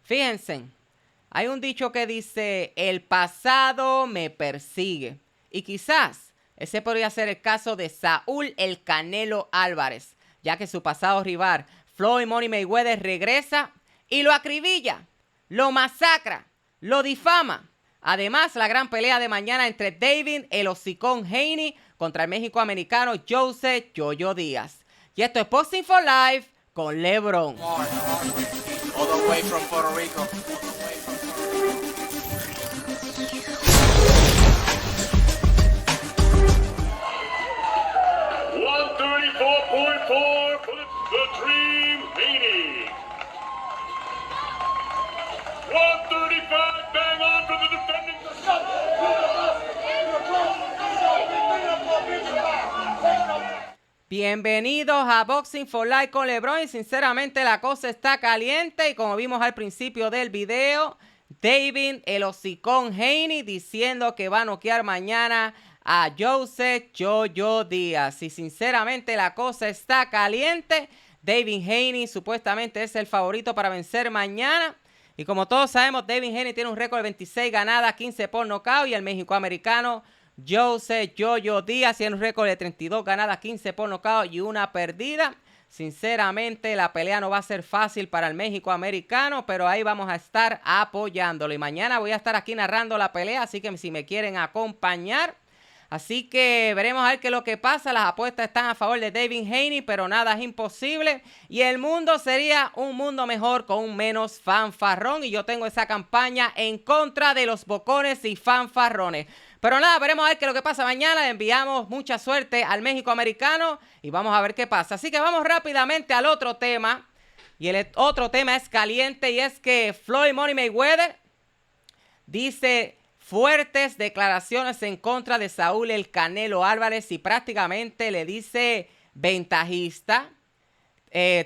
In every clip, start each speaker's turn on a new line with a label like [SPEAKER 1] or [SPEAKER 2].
[SPEAKER 1] Fíjense, hay un dicho que dice, el pasado me persigue. Y quizás ese podría ser el caso de Saúl el Canelo Álvarez, ya que su pasado rival, Floyd Money Mayweather, regresa y lo acribilla, lo masacra, lo difama. Además, la gran pelea de mañana entre David el Hocicón Haney contra el México-americano Jose Yoyo Díaz. Y esto es Boxing for Life con LeBron.
[SPEAKER 2] All the way from Puerto Rico.
[SPEAKER 3] 134.4 for the Dream Haney. 135 bang on for the defending.
[SPEAKER 1] Bienvenidos a Boxing for Life con LeBron y sinceramente la cosa está caliente y como vimos al principio del video, David el Hocicón Haney diciendo que va a noquear mañana a Jose Yoyo Díaz. Y sinceramente la cosa está caliente. David Haney supuestamente es el favorito para vencer mañana. Y como todos sabemos, David Haney tiene un récord de 26 ganadas, 15 por nocaut. Y el mexicoamericano Jose Yoyo Díaz tiene un récord de 32 ganadas, 15 por nocaut y una perdida. Sinceramente, la pelea no va a ser fácil para el mexicoamericano, pero ahí vamos a estar apoyándolo. Y mañana voy a estar aquí narrando la pelea, así que si me quieren acompañar. Así que veremos a ver qué es lo que pasa. Las apuestas están a favor de David Haney, pero nada es imposible. Y el mundo sería un mundo mejor con un menos fanfarrón. Y yo tengo esa campaña en contra de los bocones y fanfarrones. Pero nada, veremos a ver qué es lo que pasa mañana. Le enviamos mucha suerte al México-americano y vamos a ver qué pasa. Así que vamos rápidamente al otro tema. Y el otro tema es caliente y es que Floyd Money Mayweather dice fuertes declaraciones en contra de Saúl el Canelo Álvarez y prácticamente le dice ventajista,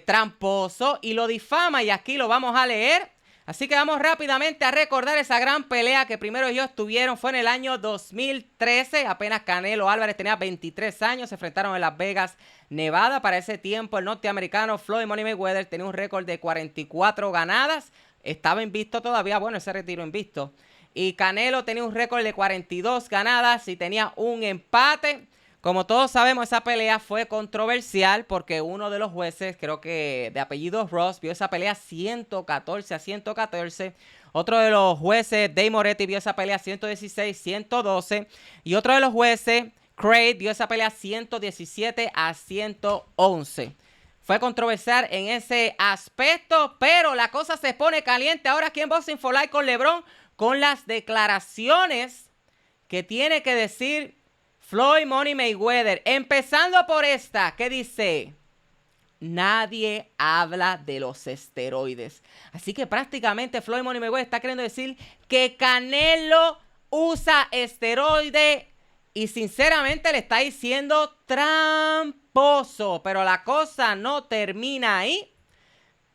[SPEAKER 1] tramposo y lo difama y aquí lo vamos a leer. Así que vamos rápidamente a recordar esa gran pelea que primero ellos tuvieron. Fue en el año 2013. Apenas Canelo Álvarez tenía 23 años. Se enfrentaron en Las Vegas, Nevada. Para ese tiempo el norteamericano Floyd Money Mayweather tenía un récord de 44 ganadas. Estaba invicto todavía. Bueno, ese retiro invicto. Y Canelo tenía un récord de 42 ganadas y tenía un empate. Como todos sabemos, esa pelea fue controversial porque uno de los jueces, creo que de apellido Ross, vio esa pelea 114-114. Otro de los jueces, Dave Moretti, vio esa pelea 116-112. Y otro de los jueces, Craig, vio esa pelea 117-111. Fue controversial en ese aspecto, pero la cosa se pone caliente ahora aquí en Boxing for Life con LeBron, con las declaraciones que tiene que decir Floyd Money Mayweather. Empezando por esta, que dice, nadie habla de los esteroides. Así que prácticamente Floyd Money Mayweather está queriendo decir que Canelo usa esteroides y sinceramente le está diciendo tramposo. Pero la cosa no termina ahí.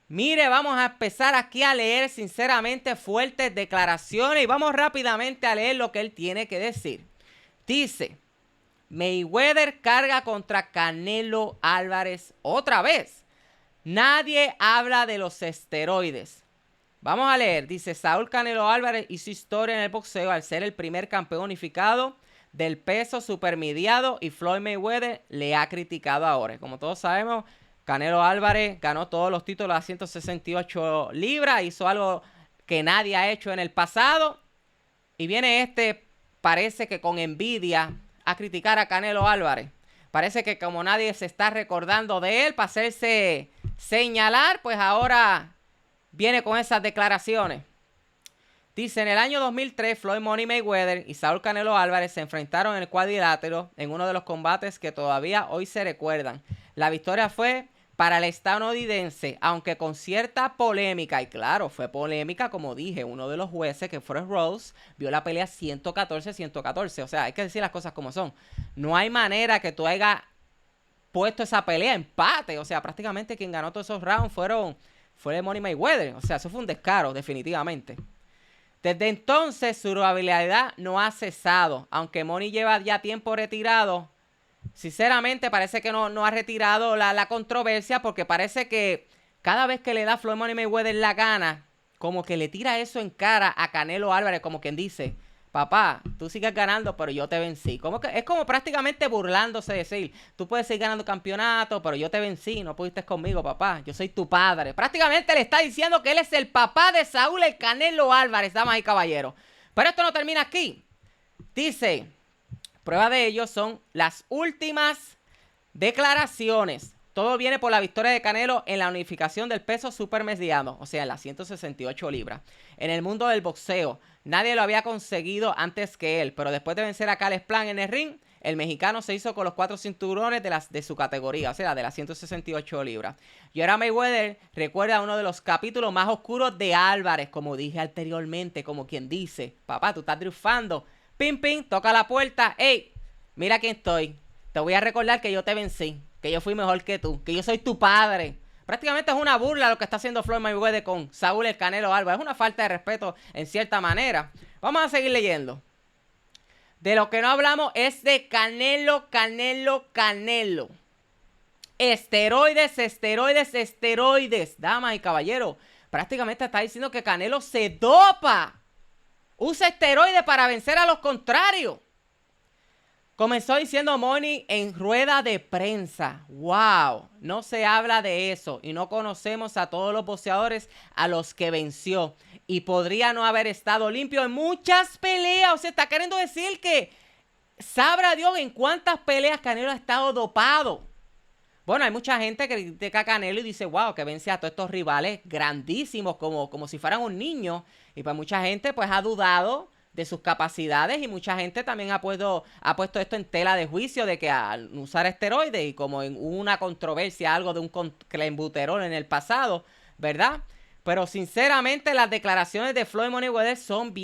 [SPEAKER 1] Mire, vamos a empezar aquí a leer sinceramente fuertes declaraciones y vamos rápidamente a leer lo que él tiene que decir. Dice, Mayweather carga contra Canelo Álvarez otra vez. Nadie habla de los esteroides. Vamos a leer. Dice, Saúl Canelo Álvarez hizo historia en el boxeo al ser el primer campeón unificado del peso supermediado y Floyd Mayweather le ha criticado ahora. Como todos sabemos, Canelo Álvarez ganó todos los títulos a 168 libras. Hizo algo que nadie ha hecho en el pasado. Y viene parece que con envidia, a criticar a Canelo Álvarez. Parece que como nadie se está recordando de él para hacerse señalar, pues ahora viene con esas declaraciones. Dice, en el año 2003, Floyd Money Mayweather y Saúl Canelo Álvarez se enfrentaron en el cuadrilátero en uno de los combates que todavía hoy se recuerdan. La victoria fue para el estadounidense, aunque con cierta polémica, y claro, fue polémica, como dije, uno de los jueces, que fue Rose, vio la pelea 114-114, o sea, hay que decir las cosas como son. No hay manera que tú hayas puesto esa pelea empate, o sea, prácticamente quien ganó todos esos rounds fue Money Mayweather, o sea, eso fue un descaro, definitivamente. Desde entonces, su rivalidad no ha cesado, aunque Money lleva ya tiempo retirado. Sinceramente parece que no ha retirado la controversia porque parece que cada vez que le da Floyd Money Mayweather la gana, como que le tira eso en cara a Canelo Álvarez, como quien dice, papá, tú sigues ganando, pero yo te vencí. Es como prácticamente burlándose de decir, tú puedes seguir ganando campeonatos, pero yo te vencí, no pudiste conmigo, papá, yo soy tu padre. Prácticamente le está diciendo que él es el papá de Saúl el Canelo Álvarez, damas y caballeros. Pero esto no termina aquí. Dice, prueba de ello son las últimas declaraciones. Todo viene por la victoria de Canelo en la unificación del peso supermediano, o sea, en las 168 libras. En el mundo del boxeo, nadie lo había conseguido antes que él, pero después de vencer a Caleb Plant en el ring, el mexicano se hizo con los 4 cinturones de su categoría, o sea, de las 168 libras. Y ahora Mayweather recuerda uno de los capítulos más oscuros de Álvarez, como dije anteriormente, como quien dice, papá, tú estás triunfando. Pim, pim, toca la puerta, hey, mira quién estoy. Te voy a recordar que yo te vencí, que yo fui mejor que tú, que yo soy tu padre. Prácticamente es una burla lo que está haciendo Floyd Mayweather con Saúl el Canelo Álvarez. Es una falta de respeto en cierta manera. Vamos a seguir leyendo. De lo que no hablamos es de Canelo. Esteroides. Damas y caballeros, prácticamente está diciendo que Canelo se dopa. Usa esteroides para vencer a los contrarios. Comenzó diciendo Money en rueda de prensa. ¡Wow! No se habla de eso y no conocemos a todos los boxeadores a los que venció. Y podría no haber estado limpio en muchas peleas. O sea, está queriendo decir que sabrá Dios en cuántas peleas Canelo ha estado dopado. Bueno, hay mucha gente que critica a Canelo y dice, wow, que vence a todos estos rivales grandísimos como si fueran un niño. Y pues mucha gente pues ha dudado de sus capacidades y mucha gente también ha puesto esto en tela de juicio de que al usar esteroides y como en una controversia, algo de un clenbuterol en el pasado, ¿verdad? Pero sinceramente las declaraciones de Floyd Mayweather son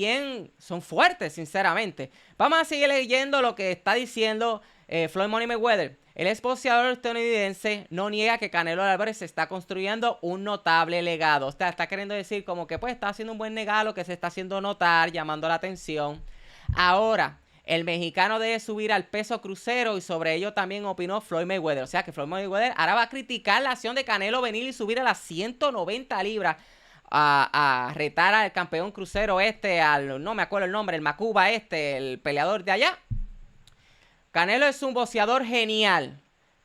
[SPEAKER 1] fuertes, sinceramente. Vamos a seguir leyendo lo que está diciendo Floyd Mayweather. El exboxeador estadounidense no niega que Canelo Álvarez está construyendo un notable legado. O sea, está queriendo decir como que pues está haciendo un buen legado que se está haciendo notar, llamando la atención. Ahora, el mexicano debe subir al peso crucero y sobre ello también opinó Floyd Mayweather. O sea, que Floyd Mayweather ahora va a criticar la acción de Canelo venir y subir a las 190 libras a retar al campeón crucero no me acuerdo el nombre, el Macuba el peleador de allá. Canelo es un boxeador genial,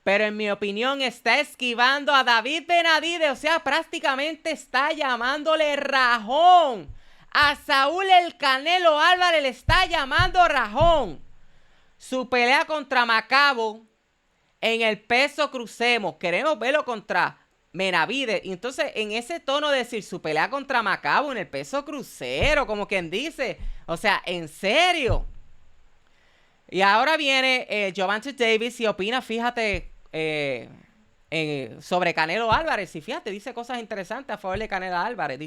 [SPEAKER 1] pero en mi opinión está esquivando a David Benavidez. O sea, prácticamente está llamándole rajón. A Saúl el Canelo Álvarez le está llamando rajón. Su pelea contra Macabo en el peso crucero. Queremos verlo contra Benavidez. Y entonces en ese tono de decir su pelea contra Macabo en el peso crucero, como quien dice. O sea, en serio. Y ahora viene Gervonta Davis y opina, fíjate, sobre Canelo Álvarez. Y fíjate, dice cosas interesantes a favor de Canelo Álvarez.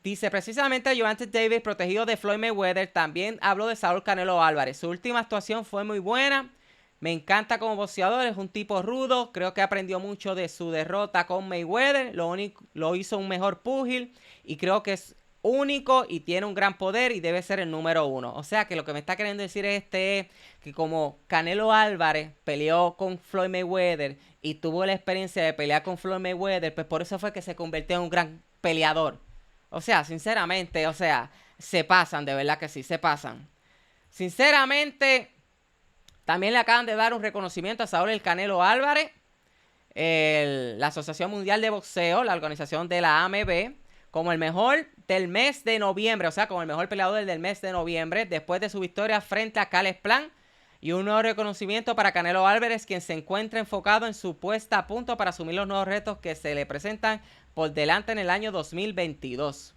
[SPEAKER 1] Dice precisamente Gervonta Davis, protegido de Floyd Mayweather, también habló de Saúl Canelo Álvarez. Su última actuación fue muy buena. Me encanta como boxeador, es un tipo rudo. Creo que aprendió mucho de su derrota con Mayweather. Lo hizo un mejor púgil y creo que es único y tiene un gran poder y debe ser el número 1. O sea que lo que me está queriendo decir es que como Canelo Álvarez peleó con Floyd Mayweather y tuvo la experiencia de pelear con Floyd Mayweather, pues por eso fue que se convirtió en un gran peleador. O sea, sinceramente, se pasan, de verdad que sí, se pasan. Sinceramente, también le acaban de dar un reconocimiento a Saúl el Canelo Álvarez. La Asociación Mundial de Boxeo, la organización de la AMB, como el mejor del mes de noviembre, o sea, como el mejor peleador del mes de noviembre, después de su victoria frente a Caleb Plant. Y un nuevo reconocimiento para Canelo Álvarez, quien se encuentra enfocado en su puesta a punto para asumir los nuevos retos que se le presentan por delante en el año 2022.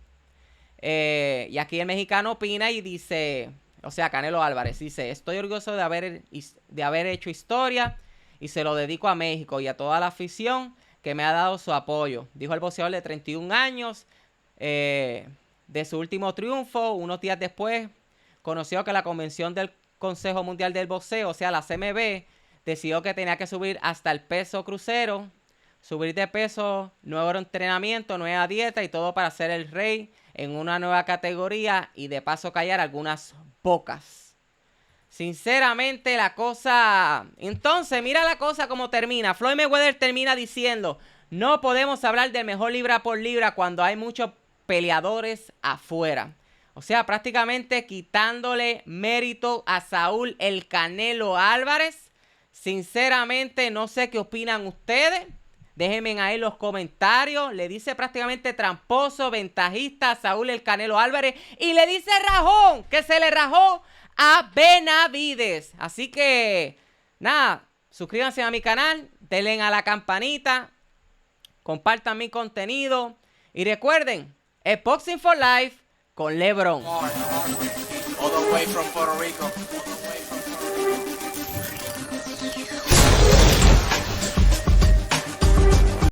[SPEAKER 1] Y aquí el mexicano opina y dice, o sea, Canelo Álvarez dice, estoy orgulloso de haber hecho historia y se lo dedico a México y a toda la afición que me ha dado su apoyo. Dijo el boxeador de 31 años. De su último triunfo, unos días después, conoció que la convención del Consejo Mundial del Boxeo, o sea, la CMB, decidió que tenía que subir hasta el peso crucero, subir de peso, nuevo entrenamiento, nueva dieta y todo para ser el rey en una nueva categoría y de paso callar algunas bocas. Sinceramente la cosa... Entonces, mira la cosa como termina. Floyd Mayweather termina diciendo, no podemos hablar del mejor libra por libra cuando hay muchos peleadores afuera. O sea, prácticamente quitándole mérito a Saúl el Canelo Álvarez. Sinceramente, no sé qué opinan ustedes. Déjenme ahí los comentarios. Le dice prácticamente tramposo, ventajista a Saúl el Canelo Álvarez. Y le dice rajón, que se le rajó a Benavides. Así que, nada, suscríbanse a mi canal, denle a la campanita, compartan mi contenido. Y recuerden, es Boxing for Life con LeBron.
[SPEAKER 2] All the way from Puerto Rico.